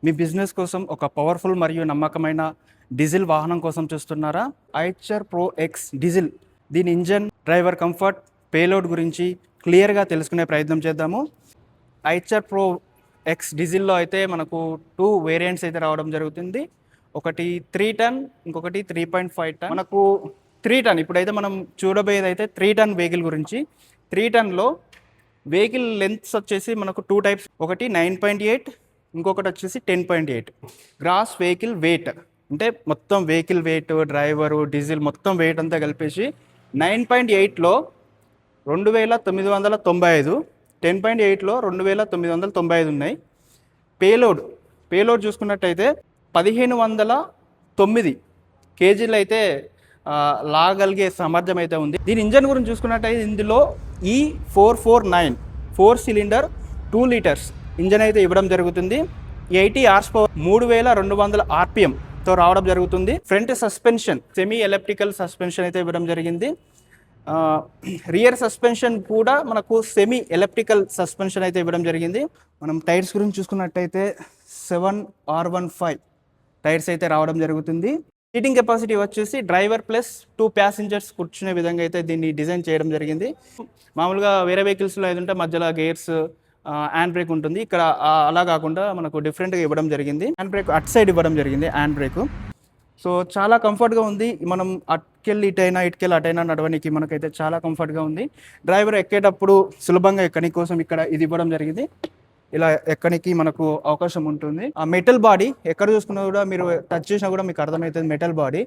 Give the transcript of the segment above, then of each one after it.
మీ business కోసం ఒక powerful మరియు నమ్మకమైన డీజిల్ వాహనం కోసం చూస్తున్నారా? ఐచర్ ప్రో ఎక్స్ డీజిల్ దీని ఇంజన్, డ్రైవర్ కంఫర్ట్, పేలోడ్ గురించి క్లియర్గా తెలుసుకునే ప్రయత్నం చేద్దాము. ఐచర్ ప్రో ఎక్స్ డీజిల్లో అయితే మనకు 2 వేరియంట్స్ అయితే రావడం జరుగుతుంది. ఒకటి 3 టన్, ఇంకొకటి 3.5 టన్. మనకు 3 టన్ ఇప్పుడైతే మనం చూడబోయేది అయితే 3 టన్ వెహికల్ గురించి. 3 టన్లో వెహికల్ లెంత్స్ వచ్చేసి మనకు 2 టైప్స్. ఒకటి 9.8, ఇంకొకటి వచ్చేసి 10.8. గ్రాస్ వెహికల్ వెయిట్ అంటే మొత్తం వెహికల్ వెయిట్, డ్రైవరు, డీజిల్ మొత్తం వెయిట్ అంతా కలిపేసి 9.8లో 2995, 10.8లో 2995 ఉన్నాయి. పేలోడ్ చూసుకున్నట్టయితే 1509 కేజీలు అయితే లాగలిగే సామర్థ్యం అయితే ఉంది. దీని ఇంజన్ గురించి చూసుకున్నట్టయితే ఇందులో E449 4 సిలిండర్ 2 లీటర్స్ ఇంజన్ అయితే ఇవ్వడం జరుగుతుంది. 80 హార్స్ పవర్ 3200 RPMతో రావడం జరుగుతుంది. Front suspension semi electrical suspension అయితే ఇవ్వడం జరిగింది. రియర్ సస్పెన్షన్ కూడా మనకు సెమీ ఎలక్ట్రికల్ సస్పెన్షన్ అయితే ఇవ్వడం జరిగింది. మనం టైర్స్ గురించి చూసుకున్నట్టయితే 7R15 టైర్స్ అయితే రావడం జరుగుతుంది. సీటింగ్ కెపాసిటీ వచ్చేసి డ్రైవర్ ప్లస్ 2 ప్యాసింజర్స్ కూర్చునే విధంగా అయితే దీన్ని డిజైన్ చేయడం జరిగింది. మామూలుగా వేరే వెహికల్స్లో ఏదంటే మధ్యలో గేర్స్, హ్యాండ్ బ్రేక్ ఉంటుంది. ఇక్కడ అలా కాకుండా మనకు డిఫరెంట్గా ఇవ్వడం జరిగింది. హ్యాండ్ బ్రేక్ అట్ సైడ్ ఇవ్వడం జరిగింది హ్యాండ్ బ్రేక్. సో చాలా కంఫర్ట్గా ఉంది. మనం అటుకెళ్ళి ఇటైనా అటైనా నడవడానికి మనకైతే చాలా కంఫర్ట్గా ఉంది. డ్రైవర్ ఎక్కేటప్పుడు సులభంగా ఎక్కడానికి కోసం ఇక్కడ ఇది ఇవ్వడం జరిగింది. ఇలా ఎక్కడానికి మనకు అవకాశం ఉంటుంది. ఆ మెటల్ బాడీ ఎక్కడ చూసుకున్నా కూడా మీరు టచ్ చేసినా కూడా మీకు అర్థమవుతుంది మెటల్ బాడీ.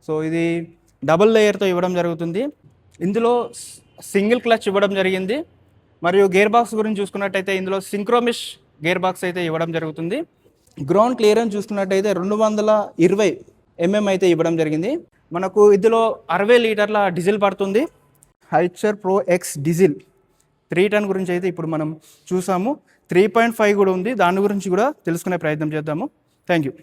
సో ఇది డబుల్ లేయర్తో ఇవ్వడం జరుగుతుంది. ఇందులో సింగిల్ క్లచ్ ఇవ్వడం జరిగింది. మరియు గేర్ బాక్స్ గురించి చూసుకున్నట్టయితే ఇందులో సింక్రోమిష్ గేర్ బాక్స్ అయితే ఇవ్వడం జరుగుతుంది. గ్రౌండ్ క్లియరెన్స్ చూసుకున్నట్టయితే 220 mm అయితే ఇవ్వడం జరిగింది. మనకు ఇందులో 60 లీటర్ల డీజిల్ పడుతుంది. ఐచర్ ప్రో ఎక్స్ డీజిల్ 3 టన్ గురించి అయితే ఇప్పుడు మనం చూసాము. 3.5 కూడా ఉంది. దాని గురించి కూడా తెలుసుకునే ప్రయత్నం చేద్దాము. Thank you.